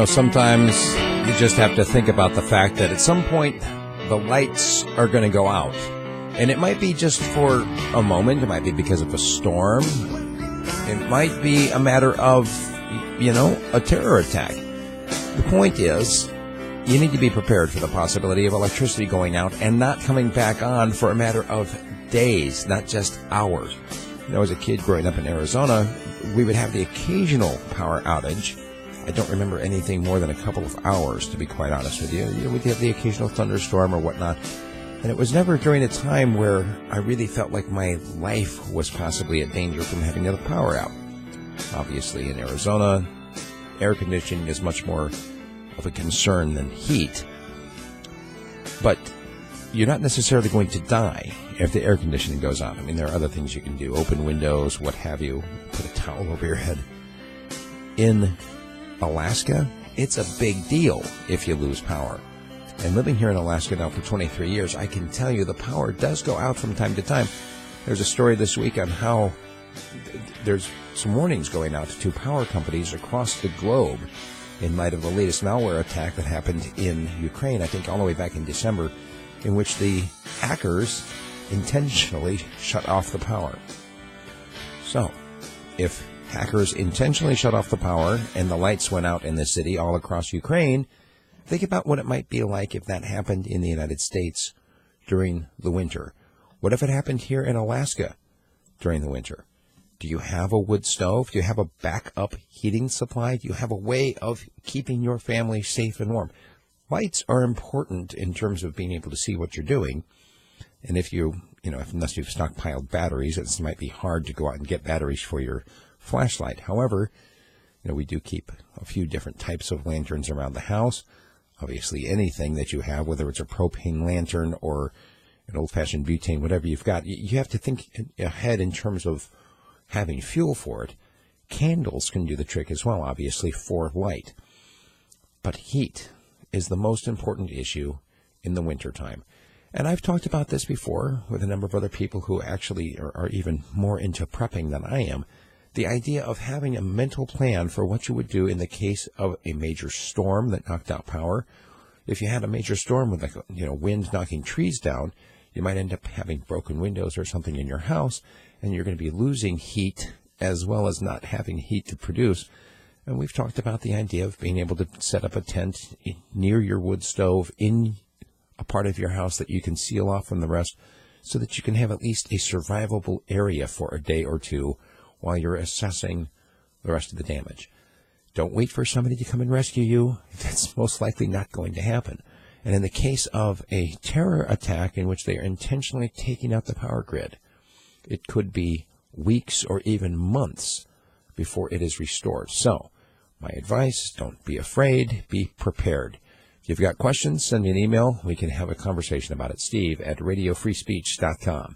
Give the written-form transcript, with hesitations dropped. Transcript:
Sometimes you just have to think about the fact that at some point the lights are going to go out. And it might be just for a moment. It might be because of a storm. It might be a matter of, a terror attack. The point is, you need to be prepared for the possibility of electricity going out and not coming back on for a matter of days, not just hours. As a kid growing up in Arizona, we would have the occasional power outage. I don't remember anything more than a couple of hours, to be quite honest with you. We'd have the occasional thunderstorm or whatnot. And it was never during a time where I really felt like my life was possibly in danger from having the power out. Obviously, in Arizona, air conditioning is much more of a concern than heat. But you're not necessarily going to die if the air conditioning goes on. There are other things you can do. Open windows, what have you. Put a towel over your head. In Alaska, it's a big deal if you lose power. And living here in Alaska now for 23 years, I can tell you the power does go out from time to time. There's a story this week on how there's some warnings going out to power companies across the globe in light of the latest malware attack that happened in Ukraine, I think all the way back in December, in which the hackers intentionally shut off the power. So, if hackers intentionally shut off the power and the lights went out in the city all across Ukraine, think about what it might be like if that happened in the United States during the winter. What if it happened here in Alaska during the winter? Do you have a wood stove? Do you have a backup heating supply? Do you have a way of keeping your family safe and warm? Lights are important in terms of being able to see what you're doing. And if unless you've stockpiled batteries, it might be hard to go out and get batteries for your flashlight. However, we do keep a few different types of lanterns around the house. Obviously, anything that you have, whether it's a propane lantern or an old-fashioned butane, whatever you've got, you have to think ahead in terms of having fuel for it. Candles can do the trick as well, obviously, for light. But heat is the most important issue in the wintertime. And I've talked about this before with a number of other people who actually are even more into prepping than I am. The idea of having a mental plan for what you would do in the case of a major storm that knocked out power. If you had a major storm with wind knocking trees down, you might end up having broken windows or something in your house, and you're going to be losing heat as well as not having heat to produce. And we've talked about the idea of being able to set up a tent near your wood stove in a part of your house that you can seal off from the rest so that you can have at least a survivable area for a day or two while you're assessing the rest of the damage. Don't wait for somebody to come and rescue you. That's most likely not going to happen. And in the case of a terror attack in which they are intentionally taking out the power grid, it could be weeks or even months before it is restored. So, my advice, don't be afraid, be prepared. If you've got questions, send me an email. We can have a conversation about it. Steve@radiofreespeech.com.